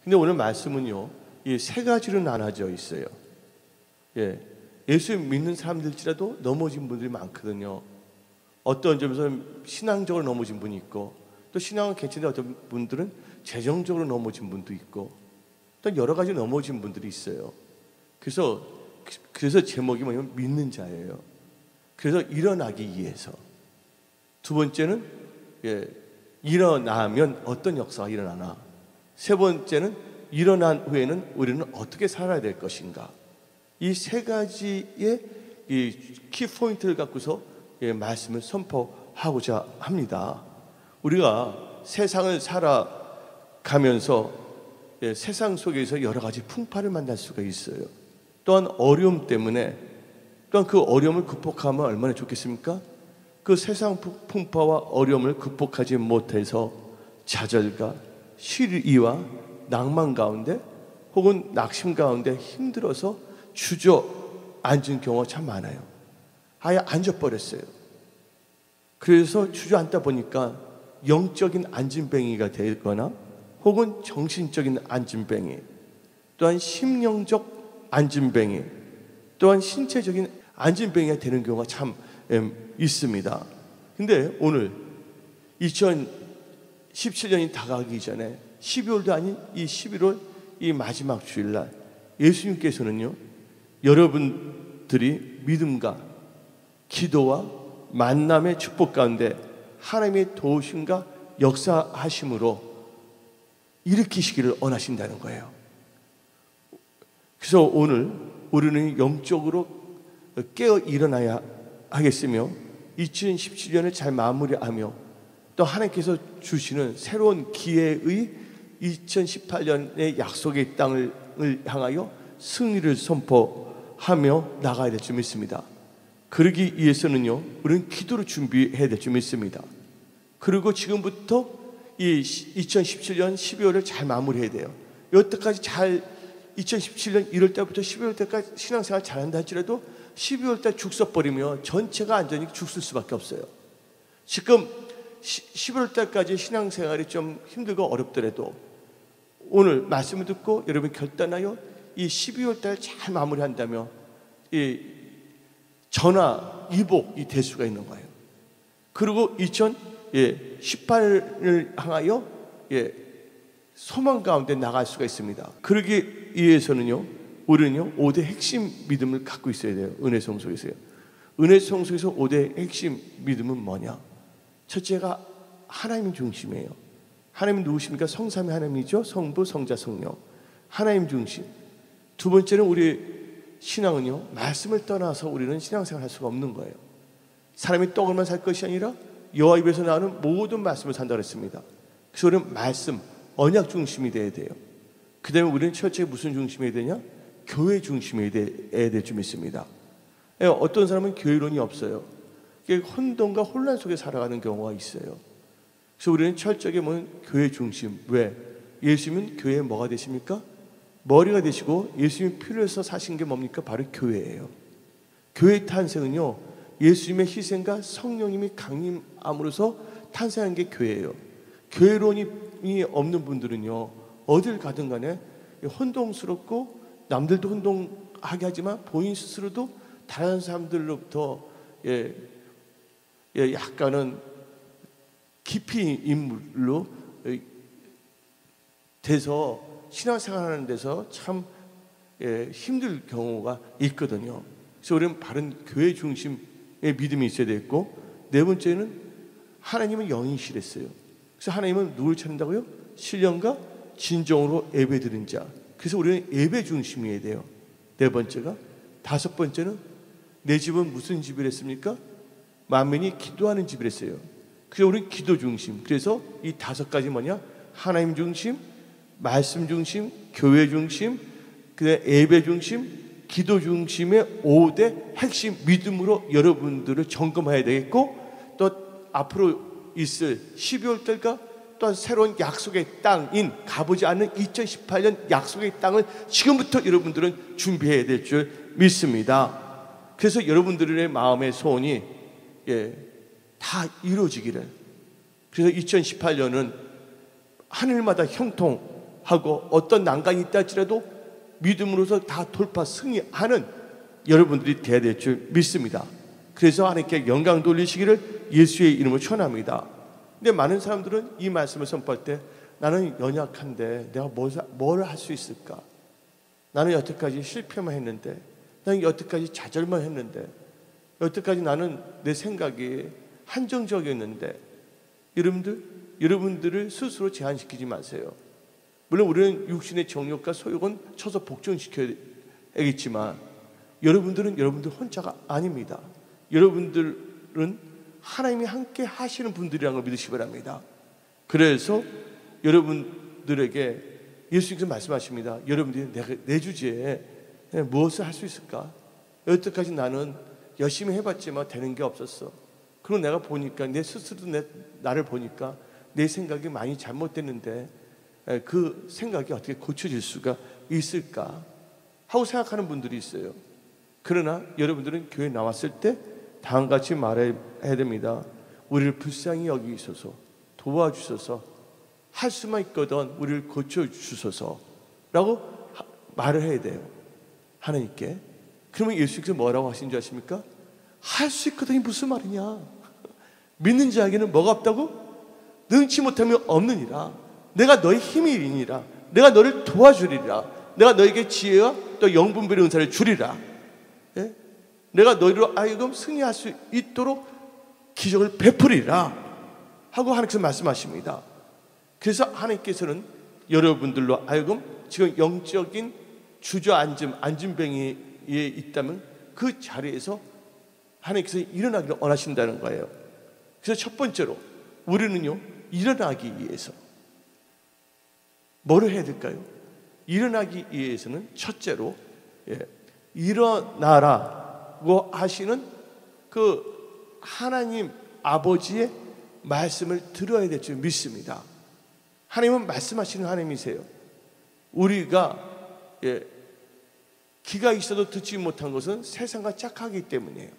근데 오늘 말씀은요, 이 세 가지로 나눠져 있어요. 예수 믿는 사람들일지라도 넘어진 분들이 많거든요. 어떤 점에서 신앙적으로 넘어진 분이 있고, 또 신앙은 괜찮은데 어떤 분들은 재정적으로 넘어진 분도 있고, 또 여러 가지 넘어진 분들이 있어요. 그래서 제목이 뭐냐면 믿는 자예요. 그래서 일어나기 위해서. 두 번째는 일어나면 어떤 역사가 일어나나. 세 번째는 일어난 후에는 우리는 어떻게 살아야 될 것인가. 이 세 가지의 이 키포인트를 갖고서 말씀을 선포하고자 합니다. 우리가 세상을 살아가면서 세상 속에서 여러 가지 풍파를 만날 수가 있어요. 또한 어려움 때문에, 또한 그 어려움을 극복하면 얼마나 좋겠습니까? 그 세상 풍파와 어려움을 극복하지 못해서 좌절과 실의와 낭만 가운데 혹은 낙심 가운데 힘들어서 주저앉은 경우가 참 많아요. 아예 앉아버렸어요. 그래서 주저앉다 보니까 영적인 안진뱅이가 되거나 혹은 정신적인 안진뱅이, 또한 심령적 안진뱅이, 또한 신체적인 안진뱅이가 되는 경우가 참 있습니다. 근데 오늘 2017년이 다가가기 전에 12월도 아닌 이 11월 이 마지막 주일날 예수님께서는요, 여러분들이 믿음과 기도와 만남의 축복 가운데 하나님의 도우심과 역사하심으로 일으키시기를 원하신다는 거예요. 그래서 오늘 우리는 영적으로 깨어 일어나야 하겠으며 2017년을 잘 마무리하며 또 하나님께서 주시는 새로운 기회의 2018년의 약속의 땅을 향하여 승리를 선포하며 나가야 될 줄 믿습니다. 그러기 위해서는요, 우리는 기도로 준비해야 될 줄 믿습니다. 그리고 지금부터 이 2017년 12월을 잘 마무리해야 돼요. 여태까지 잘 2017년 1월 달부터 12월 달까지 신앙생활 잘한다 할지라도 12월 달 죽 써버리면 전체가 완전히 죽을 수밖에 없어요. 지금 11월 달까지 신앙생활이 좀 힘들고 어렵더라도 오늘 말씀을 듣고 여러분 결단하여 이 12월 달 잘 마무리한다면 이 전화 이복이 될 수가 있는 거예요. 그리고 2018을 향하여 소망 가운데 나갈 수가 있습니다. 그러기 위해서는요, 우리는요 5대 핵심 믿음을 갖고 있어야 돼요. 은혜성 속에서요. 은혜성 속에서 5대 핵심 믿음은 뭐냐? 첫째가 하나님 중심이에요. 하나님 누구십니까? 성삼위 하나님이죠. 성부, 성자, 성령. 하나님 중심. 두 번째는 우리 신앙은요, 말씀을 떠나서 우리는 신앙생활 할 수가 없는 거예요. 사람이 떡으로만 살 것이 아니라 여호와 입에서 나오는 모든 말씀을 산다고 했습니다. 그래서 우리는 말씀, 언약 중심이 돼야 돼요. 그 다음에 우리는 철저히 무슨 중심이 돼야 되냐? 교회 중심이 돼야 될 줄 믿습니다. 어떤 사람은 교회론이 없어요. 혼돈과 혼란 속에 살아가는 경우가 있어요. 그래서 우리는 철저하게 교회 중심. 왜? 예수님은 교회에 뭐가 되십니까? 머리가 되시고 예수님이 피를 흘려서 사신 게 뭡니까? 바로 교회예요. 교회의 탄생은요, 예수님의 희생과 성령님이 강림함으로써 탄생한 게 교회예요. 교회론이 없는 분들은요, 어딜 가든 간에 혼동스럽고 남들도 혼동하게 하지만 본인 스스로도 다른 사람들로부터 약간은 깊이 인물로 돼서 신앙생활하는 데서 참 힘들 경우가 있거든요. 그래서 우리는 바른 교회 중심의 믿음이 있어야 되겠고, 네 번째는 하나님은 영이시랬어요. 그래서 하나님은 누굴 찾는다고요? 신령과 진정으로 예배드리는 자. 그래서 우리는 예배 중심이어야 돼요. 네 번째가. 다섯 번째는 내 집은 무슨 집이랬습니까? 만민이 기도하는 집이랬어요. 그래서 우리는 기도 중심. 그래서 이 다섯 가지 뭐냐? 하나님 중심, 말씀 중심, 교회 중심, 그다음에 예배 중심, 기도 중심의 5대 핵심 믿음으로 여러분들을 점검해야 되겠고, 또 앞으로 있을 12월 달과 또한 새로운 약속의 땅인 가보지 않는 2018년 약속의 땅을 지금부터 여러분들은 준비해야 될 줄 믿습니다. 그래서 여러분들의 마음의 소원이 다 이루어지기를. 그래서 2018년은 하늘마다 형통 하고 어떤 난간이 있다 할지라도 믿음으로서 다 돌파 승리하는 여러분들이 되어야 될 줄 믿습니다. 그래서 하나님께 영광 돌리시기를 예수의 이름으로 축원합니다. 근데 많은 사람들은 이 말씀을 선포할 때 나는 연약한데 내가 뭘 할 수 있을까? 나는 여태까지 실패만 했는데, 나는 여태까지 좌절만 했는데, 여태까지 나는 내 생각이 한정적이었는데, 여러분들을 스스로 제한시키지 마세요. 물론 우리는 육신의 정욕과 소욕은 쳐서 복종시켜야겠지만 여러분들은 여러분들 혼자가 아닙니다. 여러분들은 하나님이 함께 하시는 분들이라는 걸 믿으시기 바랍니다. 그래서 여러분들에게 예수님께서 말씀하십니다. 여러분들이 내 주제에 무엇을 할 수 있을까? 여태까지 나는 열심히 해봤지만 되는 게 없었어. 그리고 내가 보니까 내 스스로도 나를 보니까 내 생각이 많이 잘못됐는데 그 생각이 어떻게 고쳐질 수가 있을까 하고 생각하는 분들이 있어요. 그러나 여러분들은 교회에 나왔을 때 다음같이 말해야 됩니다. 우리를 불쌍히 여기소서, 도와주소서, 할 수만 있거든 우리를 고쳐주소서 라고 말을 해야 돼요, 하나님께. 그러면 예수님께서 뭐라고 하신 줄 아십니까? 할 수 있거든이 무슨 말이냐? 믿는 자에게는 뭐가 없다고? 능치 못하면 없느니라. 내가 너의 힘이니라. 내가 너를 도와주리라. 내가 너에게 지혜와 또 영분별의 은사를 주리라. 예? 내가 너희로 하여금 승리할 수 있도록 기적을 베풀이라 하고 하나님께서 말씀하십니다. 그래서 하나님께서는 여러분들로 하여금 지금 영적인 주저앉음, 앉은병에 있다면 그 자리에서 하나님께서 일어나기를 원하신다는 거예요. 그래서 첫 번째로 우리는요, 일어나기 위해서 뭐를 해야 될까요? 일어나기 위해서는 첫째로 일어나라고 하시는 그 하나님 아버지의 말씀을 들어야 될 줄 믿습니다. 하나님은 말씀하시는 하나님이세요. 우리가 귀가 있어도 듣지 못한 것은 세상과 짝하기 때문이에요.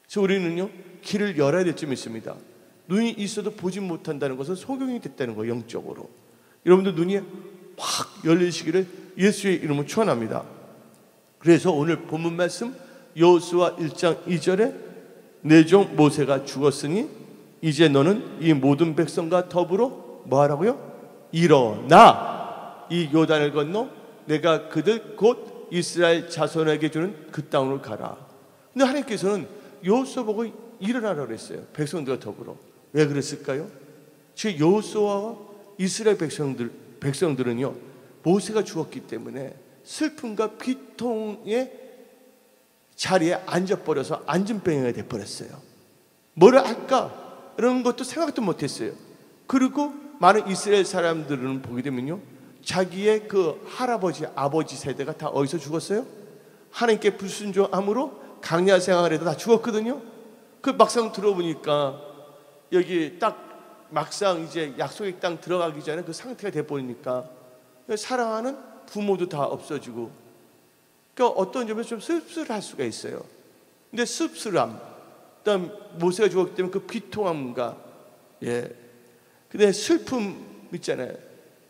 그래서 우리는요, 귀를 열어야 될 줄 믿습니다. 눈이 있어도 보지 못한다는 것은 소경이 됐다는 거예요, 영적으로. 여러분들 눈이 확 열리시기를 예수의 이름으로 축원합니다. 그래서 오늘 본문 말씀 여호수아 1장 2절에 내 종 모세가 죽었으니 이제 너는 이 모든 백성과 더불어 뭐 하라고요? 일어나 이 요단을 건너 내가 그들 곧 이스라엘 자손에게 주는 그 땅으로 가라. 근데 하나님께서는 여호수아 보고 일어나라고 그랬어요. 백성들과 더불어. 왜 그랬을까요? 지금 여호수아와 이스라엘 백성들은요, 모세가 죽었기 때문에 슬픔과 비통의 자리에 앉아버려서 앉은뱅이가 돼버렸어요. 뭐를 할까? 이런 것도 생각도 못했어요. 그리고 많은 이스라엘 사람들은 보게 되면요, 자기의 그 할아버지, 아버지 세대가 다 어디서 죽었어요? 하나님께 불순종함으로 강야 생활에도 다 죽었거든요. 그 막상 들어보니까 여기 딱 막상 이제 약속의 땅 들어가기 전에 그 상태가 돼버리니까 사랑하는 부모도 다 없어지고, 그러니까 어떤 점에서 좀 씁쓸할 수가 있어요. 근데 씁쓸함, 그다음 모세가 죽었기 때문에 그 비통함과 근데 슬픔 있잖아요.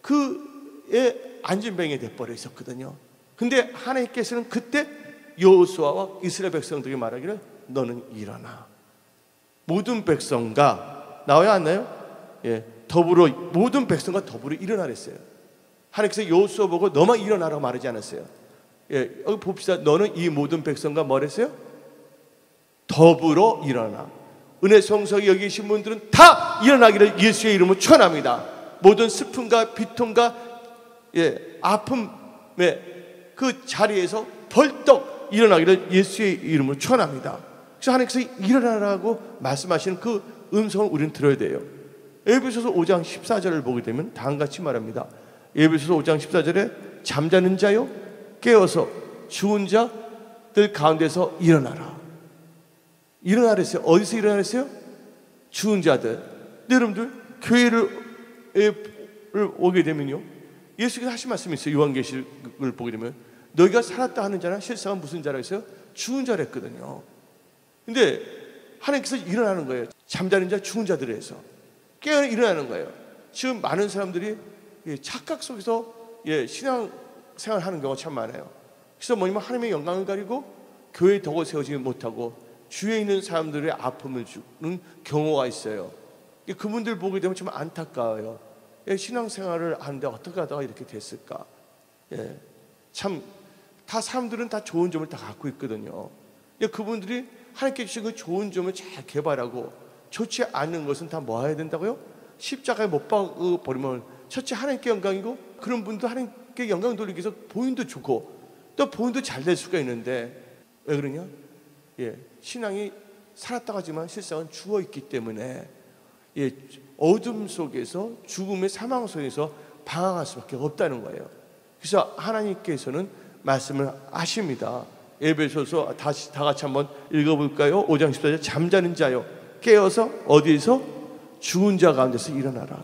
그에 안진뱅이 돼버려 있었거든요. 근데 하나님께서는 그때 여호수아와 이스라엘 백성들에게 말하기를 너는 일어나. 모든 백성과 나와야 안 나요? 더불어 모든 백성과 더불어 일어나랬어요. 하나님께서 여호수아 보고 너만 일어나라고 말하지 않았어요. 여기 봅시다. 너는 이 모든 백성과 뭐랬어요? 더불어 일어나. 은혜 성소에 여기 계신 분들은 다 일어나기를 예수의 이름으로 축원합니다. 모든 슬픔과 비통과 아픔의 그 자리에서 벌떡 일어나기를 예수의 이름으로 축원합니다. 그래서 하나님께서 일어나라고 말씀하시는 그 음성을 우리는 들어야 돼요. 에베소서 5장 14절을 보게 되면 다음같이 말합니다. 에베소서 5장 14절에 잠자는 자요 깨어서 죽은 자들 가운데서 일어나라. 일어나랬어요. 어디서 일어나랬어요? 죽은 자들. 근데 여러분들 교회를 오게 되면요, 예수께서 하신 말씀이 있어요. 요한계시를 보게 되면 너희가 살았다 하는 자는 실상은 무슨 자라 했어요? 죽은 자랬거든요. 근데 하나님께서 일어나는 거예요. 잠자는 자, 죽은 자들에서 깨어 일어나는 거예요. 지금 많은 사람들이 착각 속에서 신앙 생활하는 경우가 참 많아요. 그래서 뭐냐면 하나님의 영광을 가리고 교회에 덕을 세우지 못하고 주위에 있는 사람들의 아픔을 주는 경우가 있어요. 그분들 보게 되면 좀 안타까워요. 신앙생활을 하는데 어떻게 하다가 이렇게 됐을까? 참 다 사람들은 다 좋은 점을 다 갖고 있거든요. 그분들이 하나님께 주신 그 좋은 점을 잘 개발하고 좋지 않은 것은 다 뭐 해야 된다고요? 십자가에 못 박아 버리면 첫째 하나님께 영광이고, 그런 분도 하나님께 영광 돌리기 위해서 본인도 좋고 또 본인도 잘 될 수가 있는데 왜 그러냐? 신앙이 살았다고 하지만 실상은 죽어 있기 때문에 어둠 속에서, 죽음의 사망 속에서 방황할 수밖에 없다는 거예요. 그래서 하나님께서는 말씀을 하십니다. 에베소서 다시 다 같이 한번 읽어볼까요? 5장 14절. 잠자는 자여 깨어서 어디에서? 죽은 자 가운데서 일어나라.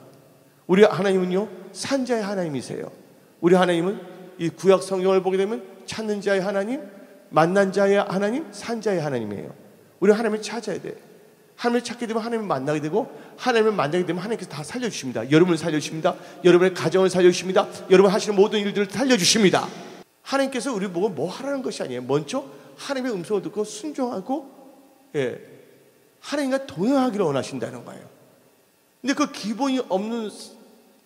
우리 하나님은요 산자의 하나님이세요. 우리 하나님은 이 구약 성경을 보게 되면 찾는 자의 하나님, 만난 자의 하나님, 산자의 하나님이에요. 우리 하나님을 찾아야 돼. 하나님을 찾게 되면 하나님을 만나게 되고, 하나님을 만나게 되면 하나님께서 다 살려주십니다. 여러분을 살려주십니다. 여러분의 가정을 살려주십니다. 여러분 하시는 모든 일들을 살려주십니다. 하나님께서 우리 보고 뭐 하라는 것이 아니에요. 먼저 하나님의 음성을 듣고 순종하고 하나님과 동행하기를 원하신다는 거예요. 근데 그 기본이 없는,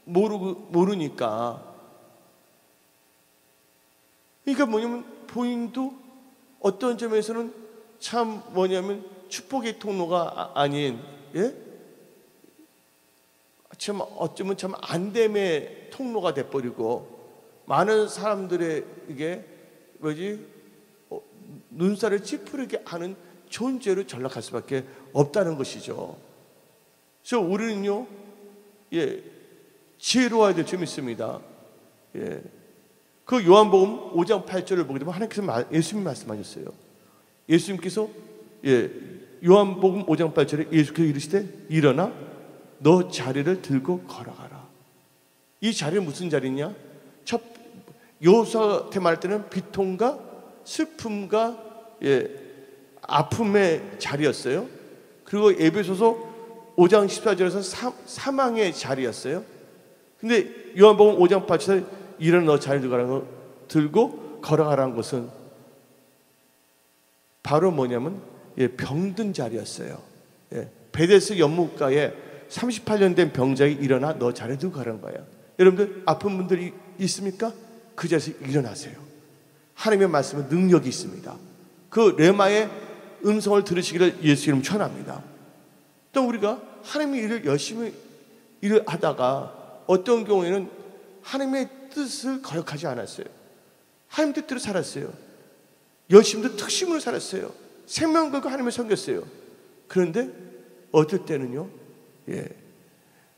모르니까, 그러니까 뭐냐면 본인도 어떤 점에서는 참 뭐냐면 축복의 통로가 아닌, 참 어쩌면 참 안됨의 통로가 돼버리고, 많은 사람들의 이게 눈살을 찌푸리게 하는 존재로 전락할 수밖에 없다는 것이죠. 그래서 우리는요, 지혜로워야 될 점이 있습니다. 그 요한복음 5장 8절을 보게 되면 하나님께서 예수님이 말씀하셨어요. 예수님께서 요한복음 5장 8절에 예수께서 이르시되 일어나 너 자리를 들고 걸어가라. 이 자리는 무슨 자리냐? 여호수아한테 말할 때는 비통과 슬픔과 아픔의 자리였어요. 그리고 에베소서 5장 14절에서 사망의 자리였어요. 근데 요한복음 5장 8절에 일어나 너 자리를 들고 걸어가라는 것은 바로 뭐냐면 병든 자리였어요. 베데스 연못가에 38년 된 병자가 일어나 너 자리를 들고 가라는 거예요. 여러분들 아픈 분들이 있습니까? 그 자리에서 일어나세요. 하나님의 말씀은 능력이 있습니다. 그 레마의 음성을 들으시기를 예수 이름 전합니다. 또 우리가 하나님의 일을 열심히 일을 하다가 어떤 경우에는 하나님의 뜻을 거역하지 않았어요. 하나님 뜻대로 살았어요. 열심도 특심으로 살았어요. 생명 걸고 하나님을 섬겼어요. 그런데 어떨 때는요,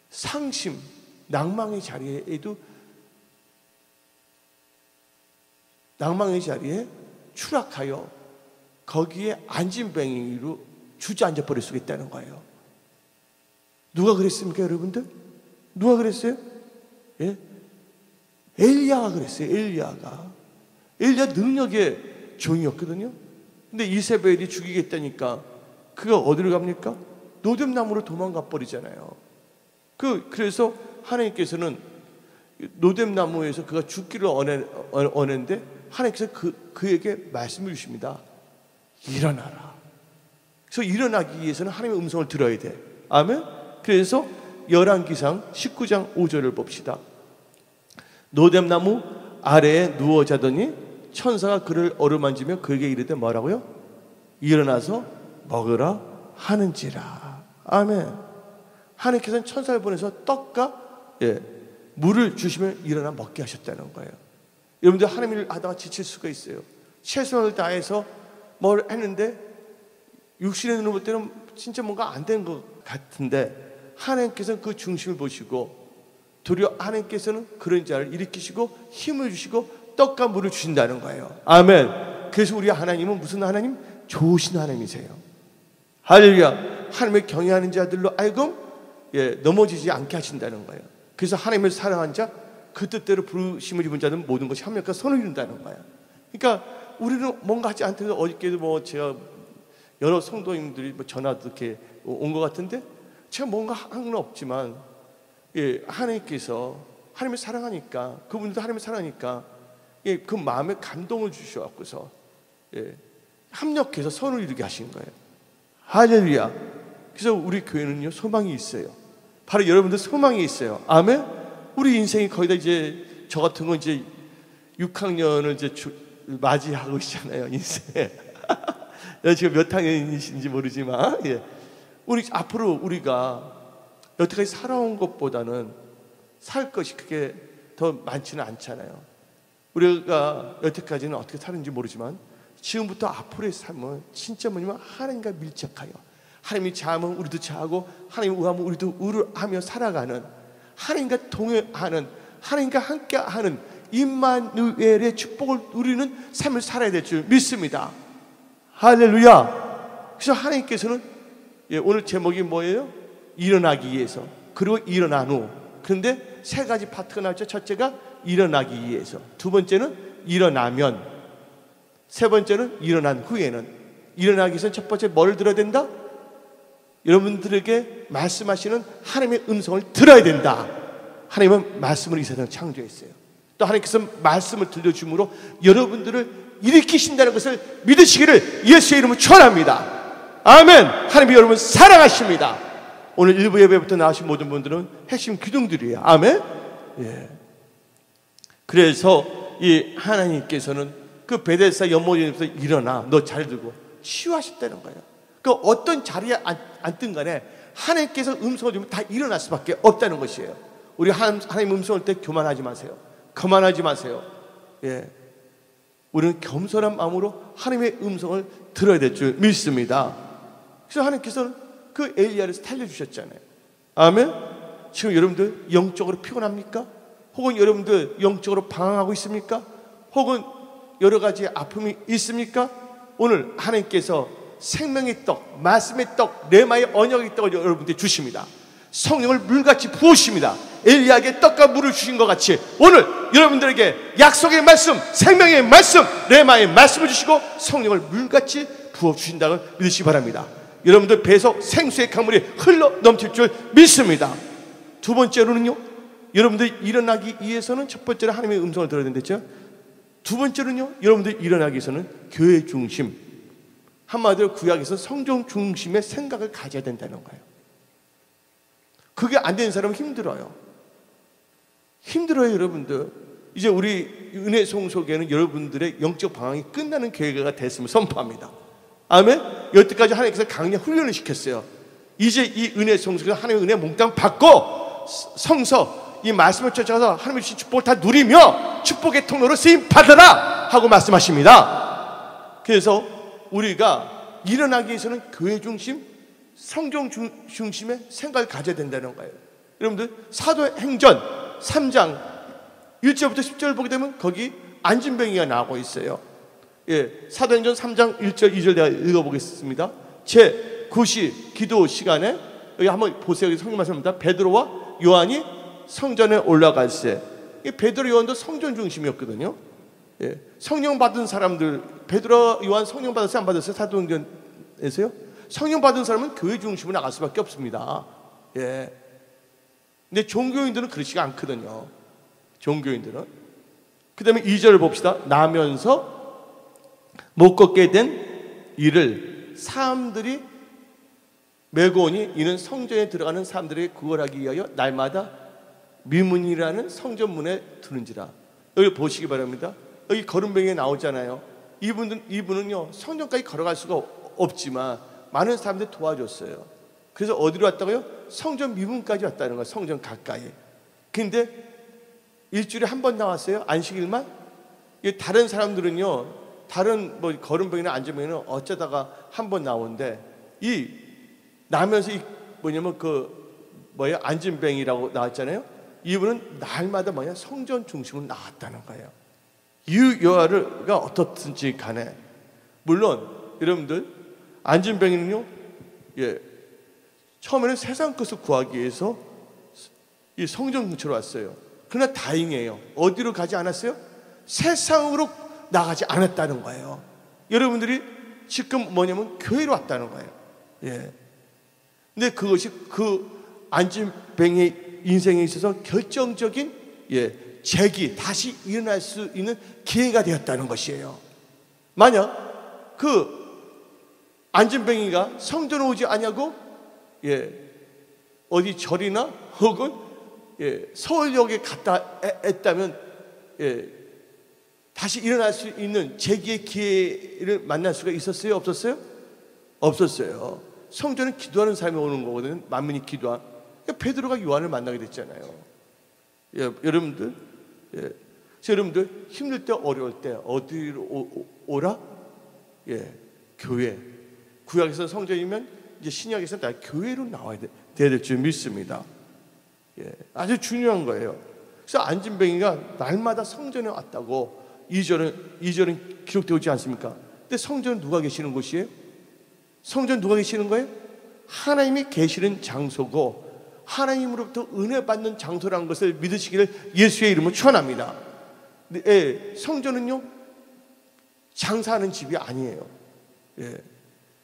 상심, 낭망의 자리에도, 낭망의 자리에 추락하여 거기에 안진뱅이로 주저앉아 버릴 수가 있다는 거예요. 누가 그랬습니까, 여러분들? 누가 그랬어요? 엘리야가 그랬어요. 엘리야 능력의 종이었거든요. 근데 이세벨이 죽이겠다니까 그가 어디로 갑니까? 노뎀나무로 도망가 버리잖아요. 그래서 하나님께서는 노뎀나무에서 그가 죽기를 원했는데 하나님께서 그에게 말씀을 주십니다. 일어나라. 그래서 일어나기 위해서는 하나님의 음성을 들어야 돼. 아멘. 그래서 열왕기상 19장 5절을 봅시다. 노뎀나무 아래에 누워 자더니 천사가 그를 어루만지며 그에게 이르되 뭐라고요? 일어나서 먹으라 하는지라. 아멘. 하나님께서는 천사를 보내서 떡과 물을 주시면 일어나 먹게 하셨다는 거예요. 여러분들 하나님을 하다가 지칠 수가 있어요. 최선을 다해서 뭘 했는데 육신의 눈으로 볼 때는 진짜 뭔가 안 된 것 같은데 하나님께서는 그 중심을 보시고 도리어 하나님께서는 그런 자를 일으키시고 힘을 주시고 떡과 물을 주신다는 거예요. 아멘. 그래서 우리 하나님은 무슨 하나님? 좋으신 하나님이세요. 할렐루야. 하나님을 경외하는 자들로 하여금 넘어지지 않게 하신다는 거예요. 그래서 하나님을 사랑한 자, 그 뜻대로 부르심을 입은 자는 모든 것이 합력과 선을 이룬다는 거예요. 그러니까 우리는 뭔가 하지 않더라도 어저께도 제가 여러 성도님들이 전화도 이렇게 온 것 같은데 제가 뭔가 한 건 없지만 하나님께서 하나님을 사랑하니까, 그분들도 하나님을 사랑하니까 예, 그 마음에 감동을 주셔갖고서 예, 합력해서 선을 이루게 하신 거예요. 할렐루야. 그래서 우리 교회는요 소망이 있어요. 바로 여러분들 소망이 있어요. 아멘. 우리 인생이 거의 다 이제 저 같은 건 이제 6학년을 이제 맞이하고 있잖아요 인생에. 지금 몇 학년이신지 모르지만 예. 우리 앞으로 우리가 여태까지 살아온 것보다는 살 것이 그게 더 많지는 않잖아요. 우리가 여태까지는 어떻게 살았는지 모르지만 지금부터 앞으로의 삶은 진짜 뭐냐면 하나님과 밀착하여 하나님이 자하면 우리도 자하고 하나님이 의하면 우리도 의하며 살아가는, 하나님과 동행하는, 하나님과 함께하는 임마누엘의 축복을 누리는 삶을 살아야 될 줄 믿습니다. 할렐루야. 그래서 하나님께서는 예, 오늘 제목이 뭐예요? 일어나기 위해서, 그리고 일어난 후. 그런데 세 가지 파트가 나왔죠. 첫째가 일어나기 위해서, 두 번째는 일어나면, 세 번째는 일어난 후에는. 일어나기 위해서는 첫 번째 뭘 들어야 된다? 여러분들에게 말씀하시는 하나님의 음성을 들어야 된다. 하나님은 말씀을 이 세상에 창조했어요. 또 하나님께서 말씀을 들려줌으로 여러분들을 일으키신다는 것을 믿으시기를 예수의 이름으로 축원합니다. 아멘. 하나님이 여러분 사랑하십니다. 오늘 일부 예배부터 나오신 모든 분들은 핵심 기둥들이에요. 아멘. 예. 그래서 이 하나님께서는 그 베데스다 연못에서 일어나 너 잘 들고 치유하셨다는 거예요. 그 어떤 자리에 앉든 간에 하나님께서 음성을 주면 다 일어날 수밖에 없다는 것이에요. 우리 하나님 음성을 때 교만하지 마세요. 거만하지 마세요. 예. 우리는 겸손한 마음으로 하나님의 음성을 들어야 될 줄 믿습니다. 그래서 하나님께서는 그 엘리야를 살려주셨잖아요. 아멘. 지금 여러분들 영적으로 피곤합니까? 혹은 여러분들 영적으로 방황하고 있습니까? 혹은 여러 가지 아픔이 있습니까? 오늘 하나님께서 생명의 떡, 말씀의 떡, 레마의 언약의 떡을 여러분들께 주십니다. 성령을 물같이 부으십니다. 엘리야에게 떡과 물을 주신 것 같이 오늘 여러분들에게 약속의 말씀, 생명의 말씀, 레마의 말씀을 주시고 성령을 물같이 부어주신다고 믿으시기 바랍니다. 여러분들 배속 생수의 강물이 흘러 넘칠 줄 믿습니다. 두 번째로는요, 여러분들 일어나기 위해서는 첫 번째로 하나님의 음성을 들어야 된댔죠. 두 번째로는요, 여러분들 일어나기 위해서는 교회 중심, 한마디로 구약에서 성경 중심의 생각을 가져야 된다는 거예요. 그게 안 되는 사람은 힘들어요. 힘들어요, 여러분들. 이제 우리 은혜 송속에는 여러분들의 영적 방황이 끝나는 계획가 됐음을 선포합니다. 아멘. 여태까지 하나님께서 강력 훈련을 시켰어요. 이제 이 은혜 송속에서 하나님의 은혜 몽땅 받고 성서 이 말씀을 쫓아서 하나님의 주신 축복을 다 누리며 축복의 통로로 쓰임 받아라 하고 말씀하십니다. 그래서 우리가 일어나기 위해서는 교회 중심, 성경 중심의 생각을 가져야 된다는 거예요. 여러분들 사도행전 3장 1절부터 10절 보게 되면 거기 안진뱅이가 나오고 있어요. 예, 사도행전 3장 1절 2절 내가 읽어보겠습니다. 제9시 기도 시간에 여기 한번 보세요. 여기 성경 말씀입니다. 베드로와 요한이 성전에 올라갈세. 베드로 요한도 성전 중심이었거든요. 예, 성령 받은 사람들, 베드로 요한 성령 받았어요? 안 받았어요? 사도행전에서요? 성령 받은 사람은 교회 중심으로 나갈 수밖에 없습니다. 예. 근데 종교인들은 그렇지가 않거든요. 종교인들은. 그 다음에 2절을 봅시다. 나면서 못 걷게 된 이를 사람들이 메고 오니 이는 성전에 들어가는 사람들에게 구걸하기 위하여 날마다 미문이라는 성전문에 두는지라. 여기 보시기 바랍니다. 여기 걸음뱅이에 나오잖아요. 이분은요 성전까지 걸어갈 수가 없지만 많은 사람들이 도와줬어요. 그래서 어디로 왔다고요? 성전 미문까지 왔다는 거예요. 성전 가까이. 근데 일주일에 한 번 나왔어요. 안식일만. 다른 사람들은요, 다른 뭐 걸음뱅이나 안전뱅이는 어쩌다가 한 번 나오는데 이 나면서 이 뭐냐면 안진뱅이라고 나왔잖아요. 이분은 날마다 성전 중심으로 나왔다는 거예요. 유여하가 어떻든지 간에 물론 여러분들 안진뱅이는요, 예, 처음에는 세상 것을 구하기 위해서 이 성전 근처로 왔어요. 그러나 다행이에요. 어디로 가지 않았어요? 세상으로 나가지 않았다는 거예요. 여러분들이 지금 뭐냐면 교회로 왔다는 거예요. 예. 근데 그것이 그 안진뱅이의 인생에 있어서 결정적인 다시 일어날 수 있는 기회가 되었다는 것이에요. 만약 안진뱅이가 성전에 오지 않냐고 어디 절이나 혹은 서울역에 갔다 했다면 다시 일어날 수 있는 재기의 기회를 만날 수가 있었어요? 없었어요? 없었어요. 성전은 기도하는 사람이 오는 거거든요. 만민이 기도한. 베드로가 요한을 만나게 됐잖아요. 여러분들, 여러분들 힘들 때 어려울 때 어디로 오라? 교회. 구약에서 성전이면 이제 신약에서 다 교회로 나와야 돼야 될 줄 믿습니다. 아주 중요한 거예요. 그래서 안진뱅이가 날마다 성전에 왔다고 2절은 기록되어 있지 않습니까? 근데 성전은 누가 계시는 곳이에요? 성전 누가 계시는 거예요? 하나님이 계시는 장소고 하나님으로부터 은혜 받는 장소라는 것을 믿으시기를 예수의 이름으로 축원합니다. 성전은요 장사하는 집이 아니에요.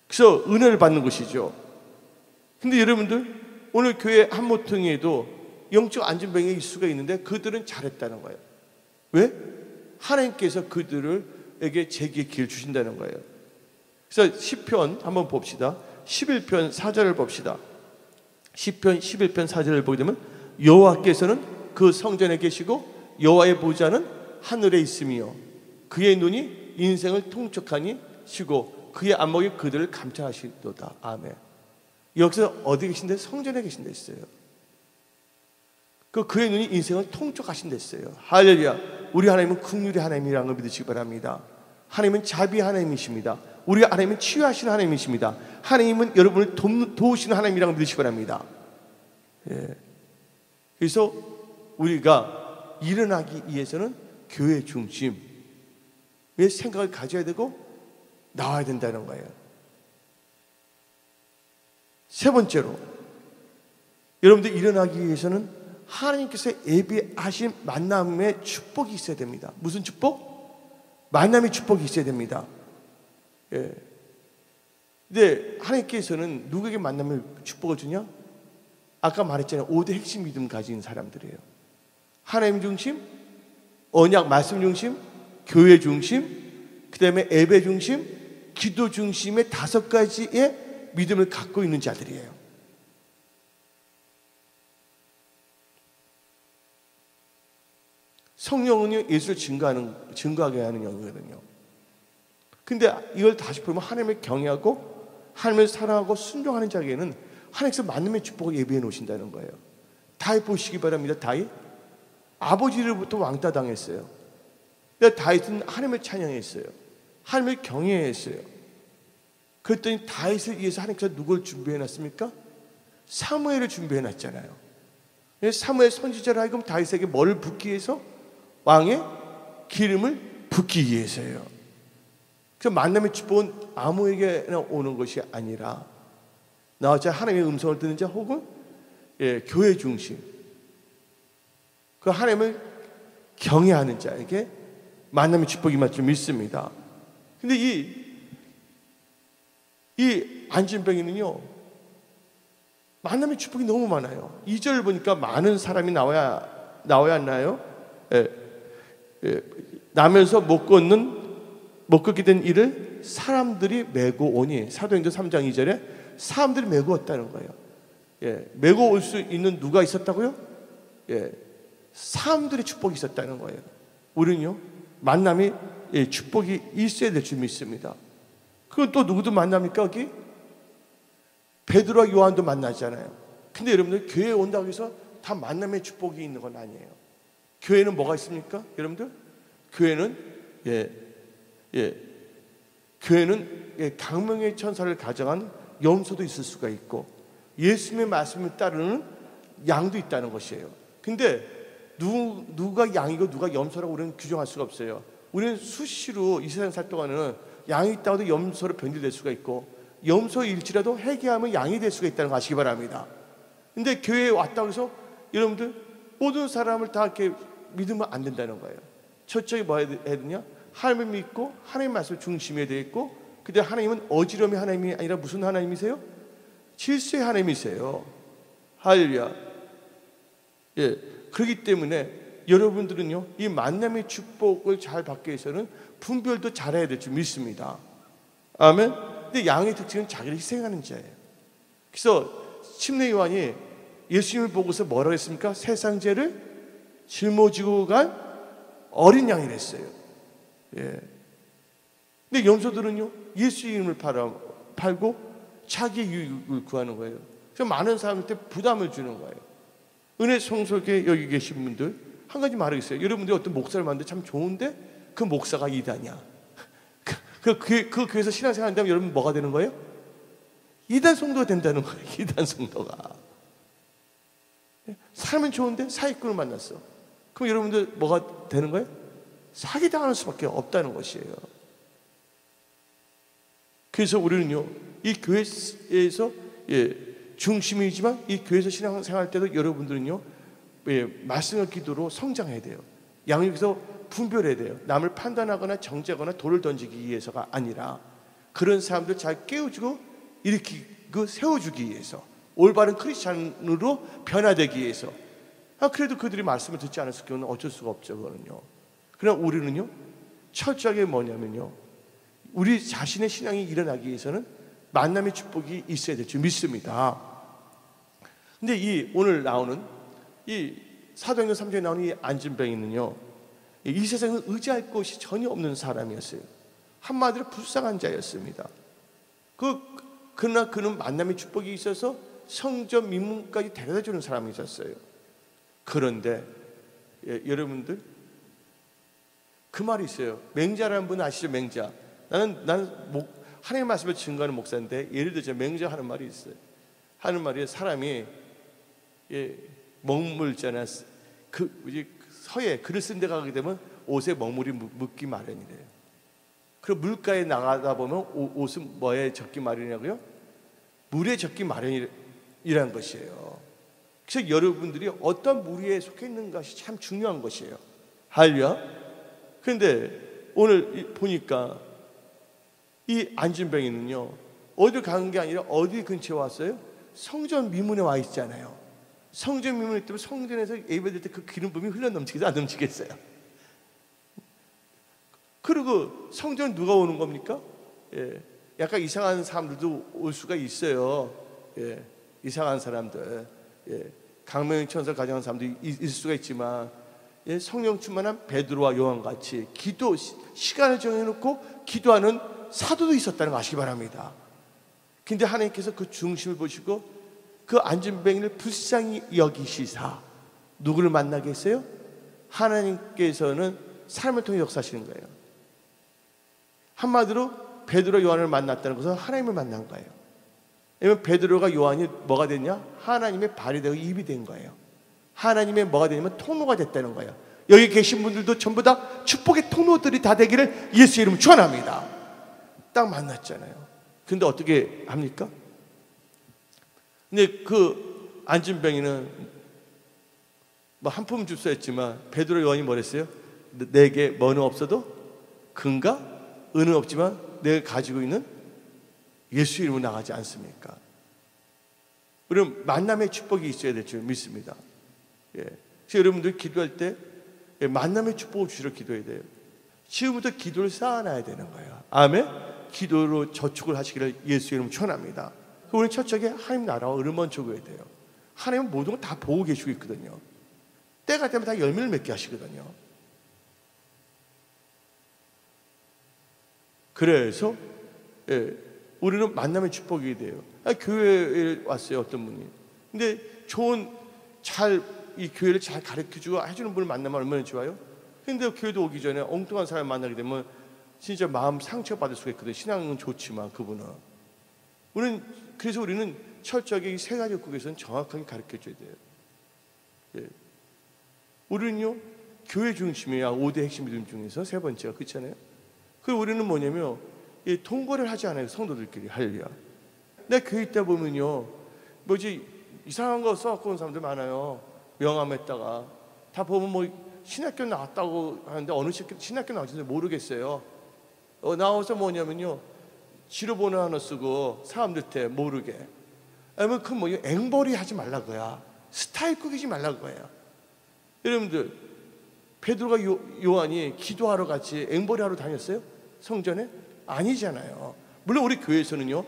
그래서 은혜를 받는 것이죠. 근데 여러분들 오늘 교회 한 모퉁이에도 영적 안진뱅이일 수가 있는데 그들은 잘했다는 거예요. 왜? 하나님께서 그들에게 재기의 기회를 주신다는 거예요. 그래서 시편 한번 봅시다. 11편 4절을 봅시다. 시편 11편 4절을 보게 되면 여호와께서는 그 성전에 계시고 여호와의 보좌는 하늘에 있으며 그의 눈이 인생을 통촉하니 시고 그의 안목이 그들을 감찰하시도다. 아멘. 여기서 어디 계신데? 성전에 계신데 있어요. 그의 눈이 인생을 통촉하신다 했어요. 할렐루야. 우리 하나님은 긍휼의 하나님이라는 걸 믿으시기 바랍니다. 하나님은 자비 하나님이십니다. 우리 하나님은 치유하시는 하나님이십니다. 하나님은 여러분을 도우시는 하나님이라는 걸 믿으시기 바랍니다. 그래서 우리가 일어나기 위해서는 교회 중심의 생각을 가져야 되고 나와야 된다는 거예요. 세 번째로 여러분들 일어나기 위해서는 하나님께서 예비하신 만남의 축복이 있어야 됩니다. 무슨 축복? 만남의 축복이 있어야 됩니다. 근데 하나님께서는 누구에게 만남의 축복을 주냐? 아까 말했잖아요. 5대 핵심 믿음 가진 사람들이에요. 하나님 중심, 언약 말씀 중심, 교회 중심, 그 다음에 예배 중심, 기도 중심의 5가지의 믿음을 갖고 있는 자들이에요. 성령은요, 예수를 증거하게 하는 영이거든요. 근데 이걸 다시 보면 하나님을 경외하고 하나님을 사랑하고 순종하는 자에게는 하나님께서 만남의 축복을 예비해 놓으신다는 거예요. 다윗 보시기 바랍니다. 다윗 아버지로부터 왕따 당했어요. 근데 다윗은 하나님을 찬양했어요. 하나님을 경외했어요. 그랬더니 다윗을 위해서 하나님께서 누굴 준비해 놨습니까? 사무엘을 준비해 놨잖아요. 사무엘 선지자를 하여금 다윗에게 뭘 붓기 위해서? 왕의 기름을 붓기 위해서예요. 그래서 만남의 축복은 아무에게나 오는 것이 아니라 나와서 하나님의 음성을 듣는 자 혹은 교회 중심 그 하나님을 경외하는 자에게 만남의 축복이 임할 줄 믿습니다. 근데 이 안진뱅이는요 만남의 축복이 너무 많아요. 2절 보니까 많은 사람이 나와야 하나요? 나면서 못 걷게 된 일을 사람들이 메고 오니 사도행전 3장 2절에 사람들이 메고 왔다는 거예요. 메고 올 수 있는 누가 있었다고요? 사람들의 축복이 있었다는 거예요. 우리는요 만남이 축복이 있어야 될 줄 믿습니다. 그건 또 누구도 만납니까? 여기 베드로와 요한도 만나잖아요. 근데 여러분들 교회에 온다고 해서 다 만남의 축복이 있는 건 아니에요. 교회는 뭐가 있습니까? 여러분들 교회는 교회는 강명의 천사를 가정한 염소도 있을 수가 있고 예수님의 말씀을 따르는 양도 있다는 것이에요. 근데 누가 양이고 누가 염소라고 우리는 규정할 수가 없어요. 우리는 수시로 이 세상 살 동안은 양이 있다고 해도 염소로 변질될 수가 있고 염소일지라도 회개하면 양이 될 수가 있다는 거 아시기 바랍니다. 근데 교회에 왔다고 해서 여러분들 모든 사람을 다 이렇게 믿으면 안 된다는 거예요. 첫째에 뭐 해야 되냐? 하나님을 믿고 하나님 말씀을 중심에 되어 있고 근데 하나님은 어지러움의 하나님이 아니라 무슨 하나님이세요? 질서의 하나님이세요. 할렐루야. 그렇기 때문에 여러분들은요, 이 만남의 축복을 잘 받기 위해서는 분별도 잘해야 될 줄 믿습니다. 아멘. 근데 양의 특징은 자기를 희생하는 자예요. 그래서 침례 요한이 예수님을 보고서 뭐라고 했습니까? 세상 죄를 짊어지고 간 어린 양이랬어요. 예. 근데 염소들은요, 예수 이름을 팔고 자기 유익을 구하는 거예요. 그래서 많은 사람한테 부담을 주는 거예요. 은혜 성소에 여기 계신 분들 한 가지 말하겠어요. 여러분들이 어떤 목사를 만드는데 참 좋은데 그 목사가 이단이야. 그 교회에서 신앙생활 한다면 여러분 뭐가 되는 거예요? 이단 성도가 된다는 거예요. 이단 성도가. 사람은 좋은데 사기꾼을 만났어. 그럼 여러분들 뭐가 되는 거예요? 사기당하는 수밖에 없다는 것이에요. 그래서 우리는요, 이 교회에서 중심이지만 이 교회에서 신앙생활 할 때도 여러분들은요, 말씀과 기도로 성장해야 돼요. 양육에서 분별해야 돼요. 남을 판단하거나 정죄하거나 돌을 던지기 위해서가 아니라 그런 사람들 잘 깨워주고 일으키고 세워주기 위해서, 올바른 크리스찬으로 변화되기 위해서. 그래도 그들이 말씀을 듣지 않았을 경우는 어쩔 수가 없죠. 그거는요. 그러나 우리는요, 철저하게 뭐냐면요, 우리 자신의 신앙이 일어나기 위해서는 만남의 축복이 있어야 될 줄 믿습니다. 근데 이 오늘 나오는 이 사도행전 3장에 나오는 이 안진뱅이는요, 이 세상에 의지할 곳이 전혀 없는 사람이었어요. 한마디로 불쌍한 자였습니다. 그러나 그는 만남의 축복이 있어서 성전 민문까지 데려다 주는 사람이었어요. 그런데 여러분들 그 말이 있어요. 맹자라는 분 아시죠? 맹자. 나는 하나님의 말씀을 증거하는 목사인데, 예를 들자 맹자 하는 말이 있어요. 하는 말이, 사람이 먹물잖아. 서예 글을 쓴 데 가게 되면 옷에 먹물이 묻기 마련이래요. 그리고 물가에 나가다 보면 옷은 뭐에 젖기 마련이라고요? 물에 젖기 마련이라는 것이에요. 그래서 여러분들이 어떤 무리에 속해 있는 것이 참 중요한 것이에요. 할렐루야. 그런데 오늘 보니까 이 안진뱅이는요, 어디 가는 게 아니라 어디 근처에 왔어요? 성전 미문에 와 있잖아요. 성전 미문에 있다면 성전에서 예배드릴 때 그 기름 부음이 흘러 넘치겠어요? 안 넘치겠어요? 그리고 성전 누가 오는 겁니까? 약간 이상한 사람들도 올 수가 있어요. 이상한 사람들, 강명의 천사를 가져간 사람도 있을 수가 있지만, 성령 충만한 베드로와 요한같이 기도 시간을 정해놓고 기도하는 사도도 있었다는 거 아시기 바랍니다. 근데 하나님께서 그 중심을 보시고 그 안진뱅이를 불쌍히 여기시사 누구를 만나게 했어요? 하나님께서는 사람을 통해 역사하시는 거예요. 한마디로 베드로 요한을 만났다는 것은 하나님을 만난 거예요. 왜냐면 베드로가 요한이 뭐가 됐냐? 하나님의 발이 되고 입이 된 거예요. 하나님의 뭐가 되냐면 통로가 됐다는 거예요. 여기 계신 분들도 전부 다 축복의 통로들이 다 되기를 예수 이름으로 축원합니다. 딱 만났잖아요. 근데 어떻게 합니까? 근데 그 안진뱅이는 뭐 한 품 줍서였지만 베드로 요한이 뭐랬어요? 내게 뭐는 없어도 금과 은은 없지만 내가 가지고 있는 예수 이름으로 나가지 않습니까? 우리는 만남의 축복이 있어야 될 줄 믿습니다. 그래서 여러분들 기도할 때 만남의 축복을 주시러 기도해야 돼요. 지금부터 기도를 쌓아놔야 되는 거예요. 아멘. 기도로 저축을 하시기를 예수 이름으로 축원합니다. 우리는 철저하게 하나님 나라와 의를 먼저 구해야 돼요. 하나님은 모든 걸 다 보고 계시고 있거든요. 때가 되면 다 열매를 맺게 하시거든요. 그래서 우리는 만남의 축복이 돼요. 교회에 왔어요, 어떤 분이. 근데 이 교회를 잘 가르쳐주고 해주는 분을 만나면 얼마나 좋아요? 근데 교회도 오기 전에 엉뚱한 사람 만나게 되면 진짜 마음 상처받을 수가 있거든요. 신앙은 좋지만 그분은. 그래서 우리는 철저하게 이 세 가지 국에서는 정확하게 가르쳐줘야 돼요. 우리는요, 교회 중심이야 5대 핵심 믿음 중에서 세 번째가 그렇잖아요. 그리고 우리는 뭐냐면 통보를 하지 않아요. 성도들끼리. 할렐루야. 내가 교회 있다 보면요, 이상한 거 써갖고 온 사람들 많아요. 명함에다가 다 보면 신학교 나왔다고 하는데 어느 신학교 나왔는지 모르겠어요. 나와서 뭐냐면요, 지로번호 하나 쓰고 사람들한테 모르게. 앵벌이 하지 말라고야. 스타일 꾸기지 말라고요. 여러분들, 베드로가 요한이 기도하러 같이 앵벌이하러 다녔어요? 성전에? 아니잖아요. 물론 우리 교회에서는요,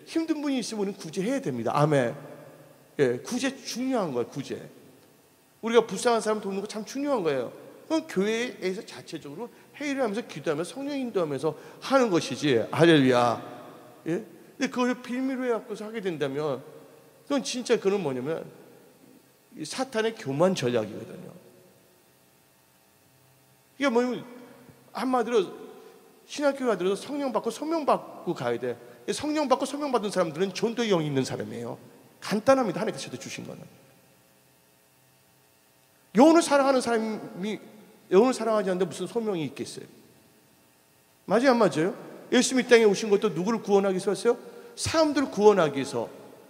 힘든 분이 있으면 우리는 구제해야 됩니다. 아멘. 구제 중요한 거예요. 구제. 우리가 불쌍한 사람 돕는 거 참 중요한 거예요. 그건 교회에서 자체적으로 회의를 하면서 기도하면서 성령 인도하면서 하는 것이지. 할렐루야. 근데 그걸 빌미로 해갖고서 하게 된다면 그건 진짜 그건 뭐냐면 사탄의 교만 전략이거든요. 이게 뭐냐면 한마디로 신학교 가더라도 성령 받고 소명 받고 가야 돼. 성령 받고 소명 받은 사람들은 전도의 영이 있는 사람이에요. 간단합니다. 하나님께서 주신 거는. 영혼을 사랑하는 사람이 영혼을 사랑하지 않는데 무슨 소명이 있겠어요? 맞아요, 안 맞아요? 예수님 이 땅에 오신 것도 누구를 구원하기 위해서 왔어요? 사람들을 구원하기 위해서.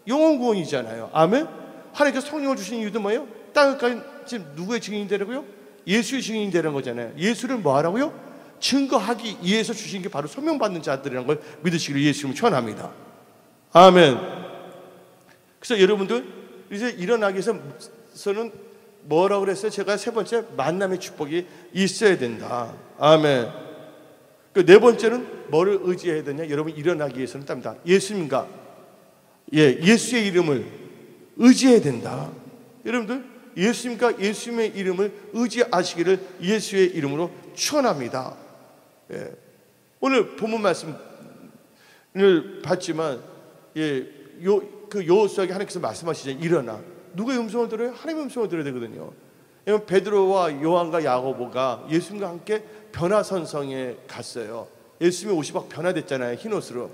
영혼 구원이잖아요. 아멘? 하나님께서 성령을 주신 이유도 뭐예요? 땅까지 지금 누구의 증인이 되라고요? 예수의 증인이 되는 거잖아요. 예수를 뭐 하라고요? 증거하기 위해서 주신 게 바로 소명받는 자들이라는 걸 믿으시기를 예수님을 축원합니다. 아멘. 그래서 여러분들 이제 일어나기 위해서는 뭐라고 그랬어요? 제가 세 번째 만남의 축복이 있어야 된다. 아멘. 그 네 번째는 뭐를 의지해야 되냐? 여러분 일어나기 위해서는 답니다. 예수님과 예수의 이름을 의지해야 된다. 여러분들 예수님과 예수님의 이름을 의지하시기를 예수의 이름으로 축원합니다. 오늘 본문 말씀을 봤지만 그 여호수아에게 하나님께서 말씀하시죠. 일어나. 누구의 음성을 들어요? 하나님의 음성을 들어야 되거든요. 왜냐하면 베드로와 요한과 야고보가 예수님과 함께 변화선성에 갔어요. 예수님이 옷이 막 변화됐잖아요. 흰옷으로.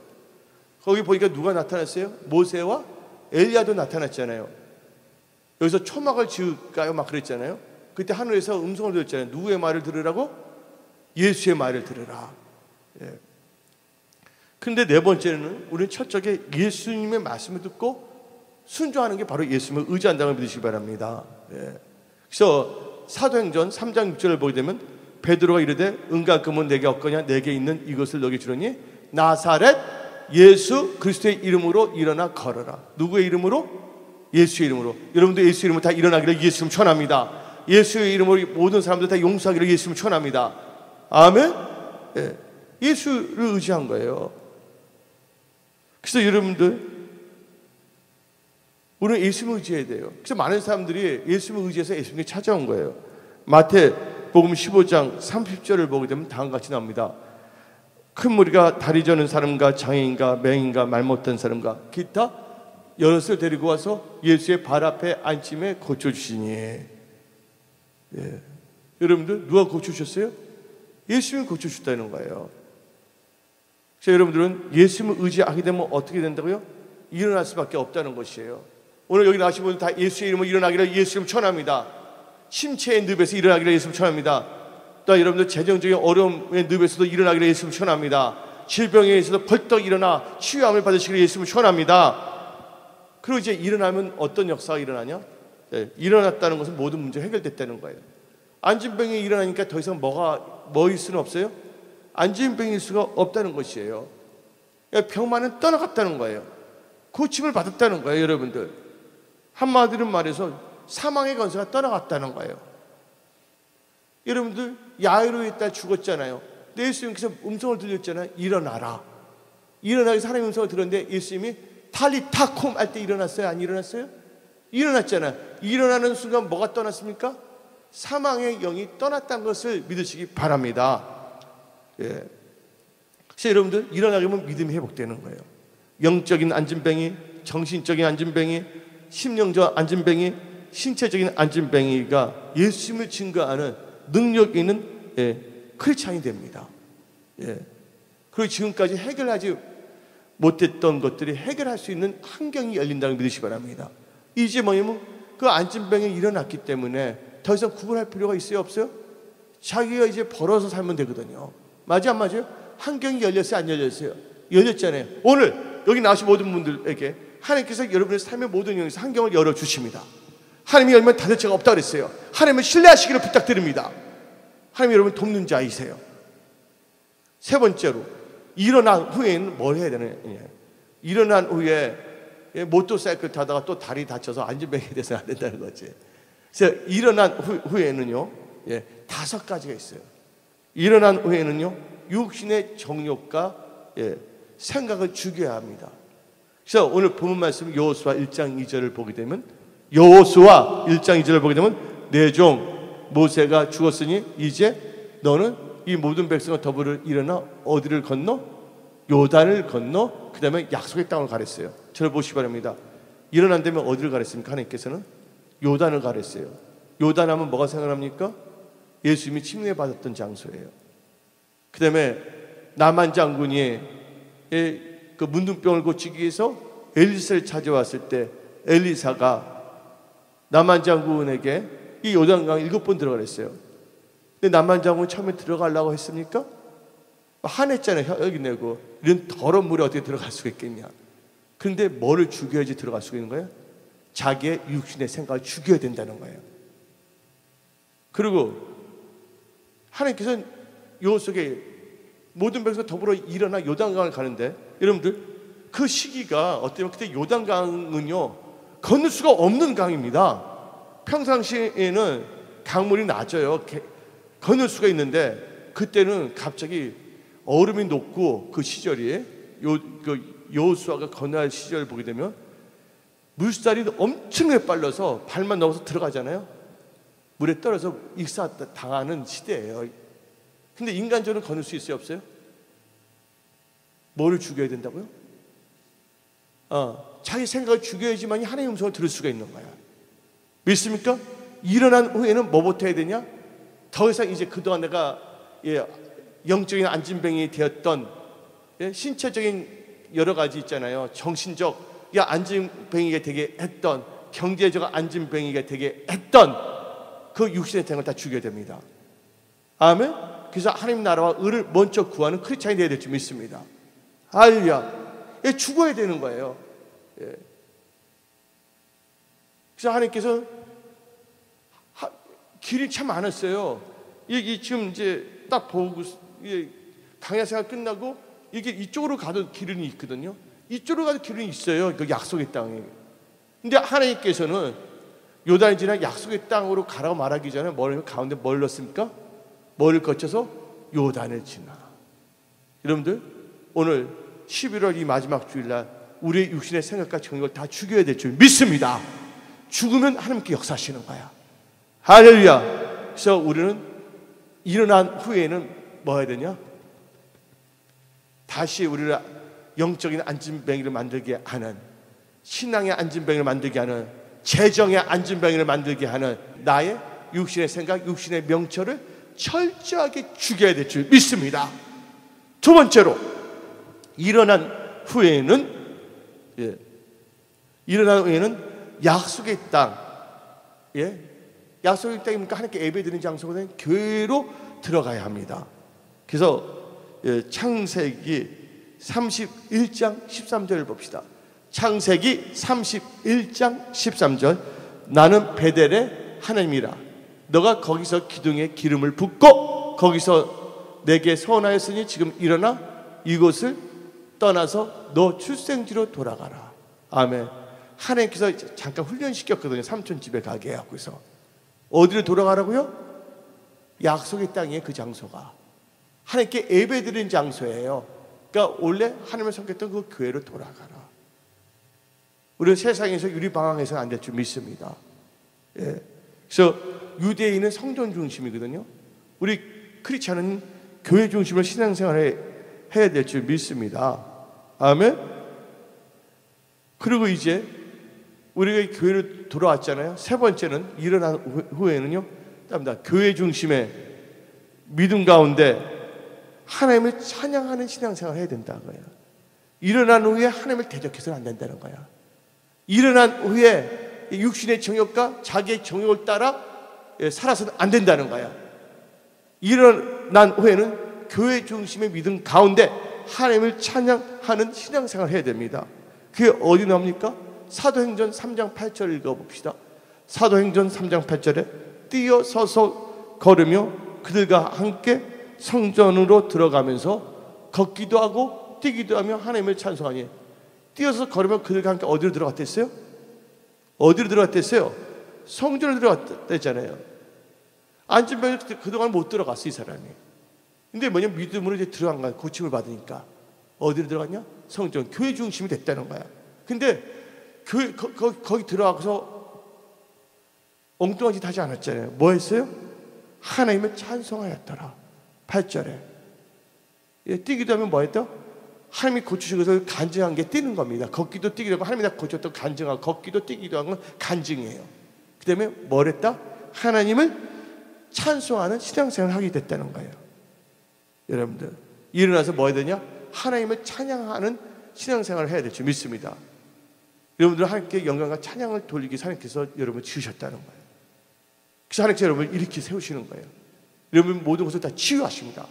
거기 보니까 누가 나타났어요? 모세와 엘리야도 나타났잖아요. 여기서 초막을 지을까요? 막 그랬잖아요. 그때 하늘에서 음성을 들었잖아요. 누구의 말을 들으라고? 예수의 말을 들으라. 그런데 네 번째는 우리는 첫적에 예수님의 말씀을 듣고 순종하는 게 바로 예수님을 의지한다는 걸 믿으시기 바랍니다. 그래서 사도행전 3장 6절을 보게 되면 베드로가 이르되 은과 금은 내게 없거냐 내게 있는 이것을 너게 주려니 나사렛 예수 그리스도의 이름으로 일어나 걸어라. 누구의 이름으로? 예수의 이름으로. 여러분도 예수의 이름으로 다 일어나기를 예수님 축원합니다. 예수의 이름으로 모든 사람들 다 용서하기를 예수님 축원합니다. 아멘. 예수를 의지한 거예요. 그래서 여러분들 우리는 예수님을 의지해야 돼요. 그래서 많은 사람들이 예수님을 의지해서 예수님께 찾아온 거예요. 마태복음 15장 30절을 보게 되면 다음과 같이 나옵니다. 큰 무리가 다리 저는 사람과 장애인과 맹인과 말 못한 사람과 기타 여럿을 데리고 와서 예수의 발 앞에 앉힘에 고쳐주시니. 여러분들 누가 고쳐주셨어요? 예수님이 고쳐주셨다는 거예요. 그래서 여러분들은 예수님을 의지하게 되면 어떻게 된다고요? 일어날 수밖에 없다는 것이에요. 오늘 여기 나오신 분들 다 예수의 이름으로 일어나기를 예수님 축원합니다. 침체의 늪에서 일어나기를 예수님 축원합니다. 또 여러분들 재정적인 어려움의 늪에서도 일어나기를 예수님 축원합니다. 질병에 있어서 벌떡 일어나 치유함을 받으시기를 예수님 축원합니다. 그리고 이제 일어나면 어떤 역사가 일어나냐? 일어났다는 것은 모든 문제가 해결됐다는 거예요. 안진병이 일어나니까 더 이상 뭐일 수는 없어요? 안진병일 수가 없다는 것이에요. 병만은 떠나갔다는 거예요. 고침을 받았다는 거예요. 여러분들 한마디로 말해서 사망의 권세가 떠나갔다는 거예요. 여러분들 야이로 있다 죽었잖아요. 근데 예수님께서 음성을 들렸잖아요. 일어나라. 일어나기 위해서 하나님의 음성을 들었는데 예수님이 탈리타콤 할 때 일어났어요? 안 일어났어요? 일어났잖아요. 일어나는 순간 뭐가 떠났습니까? 사망의 영이 떠났다는 것을 믿으시기 바랍니다. 그래서 여러분들 일어나게 하면 믿음이 회복되는 거예요. 영적인 안진뱅이, 정신적인 안진뱅이, 심령적 안진뱅이, 신체적인 안진뱅이가 예수님을 증거하는 능력 있는 크리스찬이 됩니다. 그리고 지금까지 해결하지 못했던 것들이 해결할 수 있는 환경이 열린다는 걸 믿으시기 바랍니다. 이제 뭐냐면 그 안진뱅이 일어났기 때문에 더 이상 구분할 필요가 있어요? 없어요? 자기가 이제 벌어서 살면 되거든요. 맞아 안 맞아요? 환경이 열렸어요? 안 열렸어요? 열렸잖아요. 오늘 여기 나오신 모든 분들에게 하나님께서 여러분의 삶의 모든 영역에서 환경을 열어주십니다. 하나님이 열면 닫을 자가 없다고 그랬어요. 하나님을 신뢰하시기를 부탁드립니다. 하나님 여러분 돕는 자이세요. 세 번째로 일어난 후에는 뭘 해야 되느냐. 일어난 후에 모터사이클 타다가 또 다리 다쳐서 안진뱅이 돼서 안 된다는 거지. 그래서 일어난 후에는요 예, 5가지가 있어요. 일어난 후에는요, 육신의 정욕과 생각을 죽여야 합니다. 그래서 오늘 본문 말씀 여호수아 1장 2절을 보게 되면, 여호수아 1장 2절을 보게 되면, 내 종 모세가 죽었으니 이제 너는 이 모든 백성과 더불어 일어나 어디를 건너? 요단을 건너 그 다음에 약속의 땅을 가랬어요. 저를 보시기 바랍니다. 일어난 다음에 어디를 가랬습니까? 하나님께서는 요단을 가랬어요. 요단 하면 뭐가 생각납니까? 예수님이 침례 받았던 장소예요. 그 다음에 나만 장군이 그 문둥병을 고치기 위해서 엘리사를 찾아왔을 때 엘리사가 나만 장군에게 이 요단강 7번 들어가라 했어요. 근데 나만 장군이 처음에 들어가려고 했습니까? 화냈잖아요. 혈기 내고. 이런 더러운 물에 어떻게 들어갈 수가 있겠냐. 그런데 뭐를 죽여야지 들어갈 수가 있는 거예요? 자기의 육신의 생각을 죽여야 된다는 거예요. 그리고 하나님께서는 요 속에 모든 백성 더불어 일어나 요단강을 가는데, 여러분들 그 시기가 어때요? 그때 요단강은요 건널 수가 없는 강입니다. 평상시에는 강물이 낮아요. 건널 수가 있는데 그때는 갑자기 얼음이 녹고 그 시절이 여호수아가 건너할 시절을 보게 되면 물살이 엄청나게 빨라서 발만 넘어서 들어가잖아요. 물에 떨어져 익사당하는 시대예요. 근데 인간적으로 건널 수 있어요, 없어요? 뭐를 죽여야 된다고요? 자기 생각을 죽여야지만 하나님의 음성을 들을 수가 있는 거야. 믿습니까? 일어난 후에는 뭐부터 해야 되냐? 더 이상 이제 그동안 내가 영적인 안진뱅이 되었던 신체적인 여러 가지 있잖아요. 정신적 안진뱅이가 되게 했던, 경제적 안진뱅이가 되게 했던 그 육신의 생각을 다 죽여야 됩니다. 아멘. 그래서 하나님 나라와 의를 먼저 구하는 크리스찬이 되어야 될 줄 믿습니다. 할렐루야. 죽어야 되는 거예요. 그래서 하나님께서 길이 참 많았어요. 이게 지금 이제 딱 보고 강야 생활 끝나고 이게 이쪽으로 가도 길은 있거든요. 이쪽으로 가도 길은 있어요. 그 약속의 땅에. 근데 하나님께서는 요단이 지나 약속의 땅으로 가라고 말하기 전에 가운데 뭘 넣습니까? 뭐를 거쳐서 요단을 지나. 여러분들 오늘 11월 이 마지막 주일날 우리의 육신의 생각과 정욕을 다 죽여야 될 줄 믿습니다. 죽으면 하나님께 역사하시는 거야. 할렐루야. 그래서 우리는 일어난 후에는 뭐 해야 되냐? 다시 우리를 영적인 안진뱅이를 만들게 하는, 신앙의 안진뱅이를 만들게 하는, 재정의 안진뱅이를 만들게 하는 나의 육신의 생각, 육신의 명철을 철저하게 죽여야 될 줄 믿습니다. 두 번째로 일어난 후에는 약속의 땅, 약속의 땅이니까 하나님께 예배드리는 장소거든요. 교회로 들어가야 합니다. 그래서 창세기 31장 13절을 봅시다. 창세기 31장 13절. 나는 베델의 하나님이라. 너가 거기서 기둥에 기름을 붓고 거기서 내게 서원하였으니 지금 일어나 이곳을 떠나서 너 출생지로 돌아가라. 아멘. 하나님께서 잠깐 훈련시켰거든요. 삼촌 집에 가게 해갖고서. 어디로 돌아가라고요? 약속의 땅이에요. 그 장소가 하나님께 예배드리는 장소예요. 그러니까 원래 하나님을 섬겼던 그 교회로 돌아가라. 우리는 세상에서 유리방황해서는 안 될 줄 믿습니다. 그래서 유대인은 성전 중심이거든요. 우리 크리스찬은 교회 중심으로 신앙생활을 해야 될 줄 믿습니다. 아멘. 그리고 이제 우리가 교회로 돌아왔잖아요. 세 번째는 일어난 후에는요, 교회 중심의 믿음 가운데 하나님을 찬양하는 신앙생활을 해야 된다는 거예요. 일어난 후에 하나님을 대적해서는 안 된다는 거야. 일어난 후에 육신의 정욕과 자기의 정욕을 따라 살아서는 안 된다는 거야. 일어난 후에는 교회 중심의 믿음 가운데 하나님을 찬양하는 신앙생활을 해야 됩니다. 그게 어디 나옵니까? 사도행전 3장 8절 읽어봅시다. 사도행전 3장 8절에 뛰어서서 걸으며 그들과 함께 성전으로 들어가면서 걷기도 하고 뛰기도 하며 하나님을 찬송하니. 뛰어서 걸으면 그들과 함께 어디로 들어갔댔어요? 어디로 들어갔댔어요? 성전으로 들어갔댔잖아요. 안전병에 그동안 못 들어갔어, 이 사람이. 근데 뭐냐, 믿음으로 이제 들어간 거야. 고침을 받으니까. 어디로 들어갔냐? 성전, 교회 중심이 됐다는 거야. 근데 교회 거기 들어가서 엉뚱한 짓 하지 않았잖아요. 뭐 했어요? 하나님을 찬송하였더라. 8절에. 뛰기도 하면 뭐 했다? 하나님이 고치신 것을 간증한 게 뛰는 겁니다. 걷기도 뛰기도 하고 하나님이 다 고쳤던 간증하고, 걷기도 뛰기도 하는 건 간증이에요. 그 다음에 뭘 했다? 하나님을 찬송하는 신앙생활을 하게 됐다는 거예요. 여러분들 일어나서 뭐 해야 되냐? 하나님을 찬양하는 신앙생활을 해야 될 줄 믿습니다. 여러분들 하나님께 영광과 찬양을 돌리기 위해서 하나님께서 여러분을 지으셨다는 거예요. 그래서 하나님께서 여러분을 일으켜 세우시는 거예요. 여러분 모든 것을 다 치유하십니다.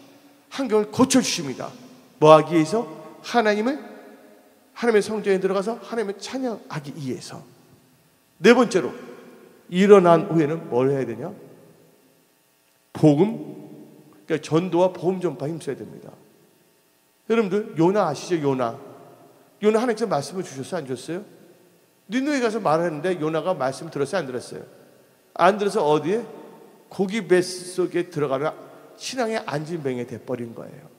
환경을 고쳐주십니다. 뭐 하기 위해서? 하나님의 성전에 들어가서 하나님을 찬양하기 위해서. 네 번째로, 일어난 후에는 뭘 해야 되냐? 복음, 그러니까 전도와 복음 전파에 힘써야 됩니다. 여러분들 요나 아시죠? 요나 하나님께서 말씀을 주셨어요? 안 주셨어요? 니느웨 가서 말하는데 요나가 말씀 들었어요? 안 들었어요? 안 들어서 어디에? 고기 뱃속에 들어가는 신앙의 안진뱅이 돼버린 거예요.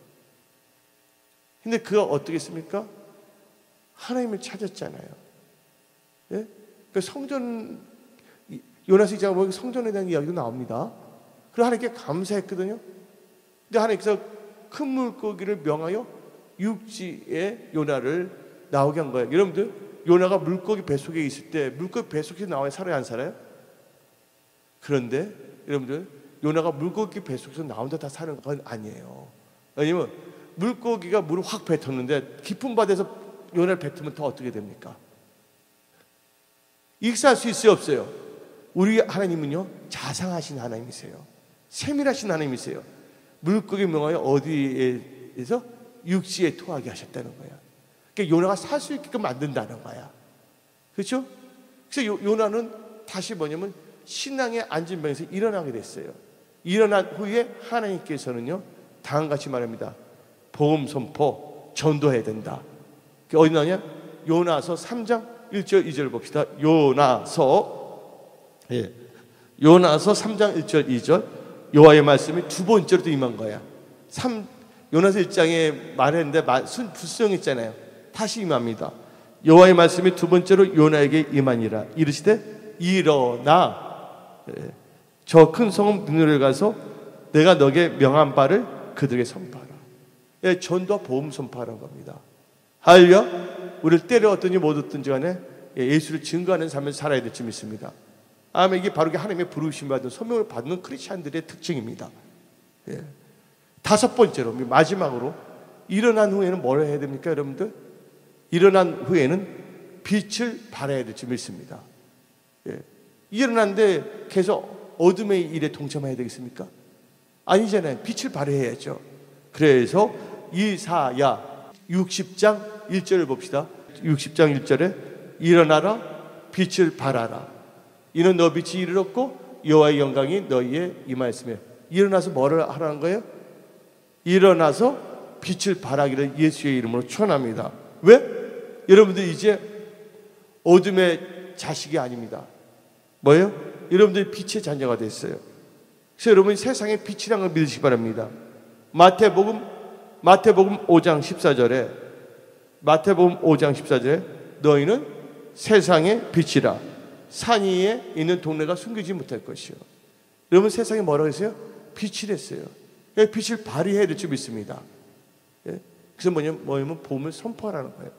근데 그가 어떻게 했습니까? 하나님을 찾았잖아요. 예? 그 성전, 요나서 이자가 보면 성전에 대한 이야기도 나옵니다. 그리고 하나님께 감사했거든요. 근데 하나님께서 큰 물고기를 명하여 육지에 요나를 나오게 한 거예요. 여러분들, 요나가 물고기 뱃속에 있을 때 물고기 뱃속에서 나와야 살아요, 안 살아요? 그런데 여러분들, 요나가 물고기 뱃속에서 나온다 다 사는 건 아니에요. 왜냐면 물고기가 물을 확 뱉었는데 깊은 바다에서 요나를 뱉으면 더 어떻게 됩니까? 익사할 수 있어요, 없어요? 우리 하나님은요, 자상하신 하나님이세요. 세밀하신 하나님이세요. 물고기 명하여 어디에서? 육지에 토하게 하셨다는 거야. 그러니까 요나가 살 수 있게끔 만든다는 거야. 그렇죠? 그래서 요나는 다시 뭐냐면 신앙의 안진병에서 일어나게 됐어요. 일어난 후에 하나님께서는요, 다음같이 말합니다. 복음 선포, 전도해야 된다. 어디 나냐? 요나서 3장 1절 2절 봅시다. 요나서 3장 1절 2절. 여호와의 말씀이 두 번째로 또 임한 거야. 요나서 1장에 말했는데 불수형했잖아요. 다시 임합니다. 여호와의 말씀이 두 번째로 요나에게 임하니라. 이르시되 일어나 저 큰 성읍 니느웨에 가서 내가 너에게 명한 바를 그들에게 선포하라. 전도와 복음 선포하라는 겁니다. 할렐루야. 우리를 때려왔든지 못 얻든지 간에 예수를 증거하는 삶을 살아야 될 줄 믿습니다. 아멘. 이게 바로 하나님의 부르심 받은 소명을 받는 크리스찬들의 특징입니다. 다섯 번째로, 마지막으로, 일어난 후에는 뭘 해야 됩니까, 여러분들? 일어난 후에는 빛을 발해야 될 줄 믿습니다. 일어났는데 계속 어둠의 일에 동참해야 되겠습니까? 아니잖아요. 빛을 발해야죠. 그래서 이사야 60장 1절을 봅시다. 60장 1절에 일어나라 빛을 발하라. 이는 너 빛이 이르렀고 여호와의 영광이 너희에 임하였으며. 일어나서 뭐를 하라는 거예요? 일어나서 빛을 발하기를 예수의 이름으로 축원합니다. 왜? 여러분들 이제 어둠의 자식이 아닙니다. 뭐예요? 여러분들이 빛의 자녀가 됐어요. 그래서 여러분이 세상의 빛이라는 걸 믿으시기 바랍니다. 마태복음 5장 14절에 너희는 세상의 빛이라. 산 위에 있는 동네가 숨기지 못할 것이요. 여러분 세상에 뭐라고 했어요? 빛을 했어요. 빛을 발휘해야 될 줄 믿습니다. 그래서 뭐냐면 복음을 선포하라는 거예요.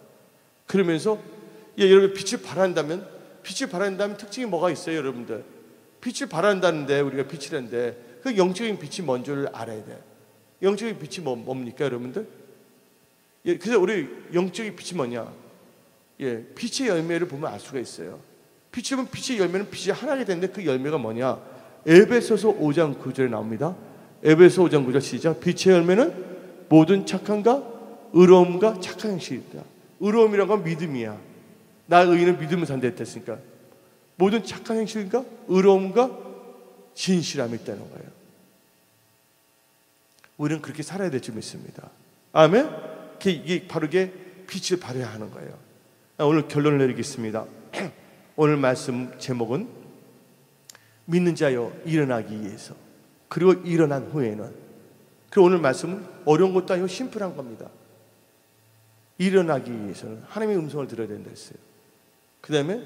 그러면서 여러분 빛을 발한다면 특징이 뭐가 있어요, 여러분들? 빛을 발한다는데 우리가 빛을 하는데 그 영적인 빛이 뭔지를 알아야 돼. 영적인 빛이 뭡니까, 여러분들? 그래서 우리 영적인 빛이 뭐냐? 빛의 열매를 보면 알 수가 있어요. 빛의 열매는 빛이 하나가 되는데 그 열매가 뭐냐? 에베소서 5장 9절에 나옵니다. 에베소 5장 9절 시작. 빛의 열매는 모든 착함과 의로움과 착한 행실이다. 의로움이란 건 믿음이야. 나 의인은 믿음을 산다 했으니까 모든 착한 행실과 의로움과 진실함이 있다는 거예요. 우리는 그렇게 살아야 될 줄 믿습니다. 아멘. 이게 바로 빛을 발해야 하는 거예요. 오늘 결론을 내리겠습니다. 오늘 말씀 제목은 믿는 자여 일어나기 위해서. 그리고 일어난 후에는, 그리고 오늘 말씀은 어려운 것도 아니고 심플한 겁니다. 일어나기 위해서는 하나님의 음성을 들어야 된다 했어요. 그 다음에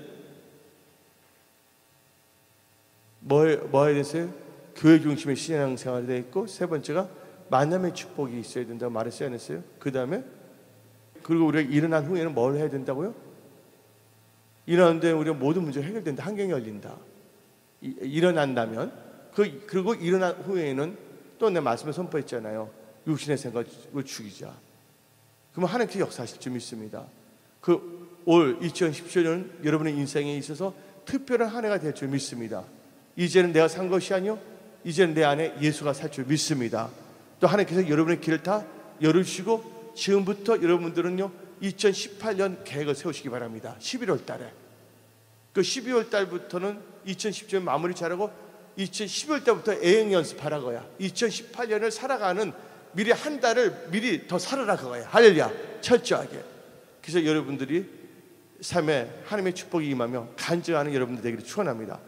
뭐 해야 됐어요? 교회 중심의 신앙생활이 되어 있고, 세 번째가 만남의 축복이 있어야 된다고 말했어요, 안 했어요? 그 다음에 그리고 우리가 일어난 후에는 뭘 해야 된다고요? 일어났는데 우리가 모든 문제가 해결된다. 한경이 열린다. 일어난다면 그리고 일어난 후에는 또 내 말씀에 선포했잖아요. 육신의 생각을 죽이자. 그러면 하나님께 역사하실 줄 믿습니다. 올 2017년 여러분의 인생에 있어서 특별한 한 해가 될 줄 믿습니다. 이제는 내가 산 것이 아니요, 이제는 내 안에 예수가 살 줄 믿습니다. 또 하나님께서 여러분의 길을 다 열으시고, 지금부터 여러분들은요 2018년 계획을 세우시기 바랍니다. 11월 달에. 그 12월 달부터는 2017년 마무리 잘하고 2012월 달부터 애행 연습하라 거야. 2018년을 살아가는 미리 한 달을 미리 더 살아라 그거야. 할렐루야. 철저하게. 그래서 여러분들이 삶에 하나님의 축복이 임하며 간증하는 여러분들 되기를 축원합니다.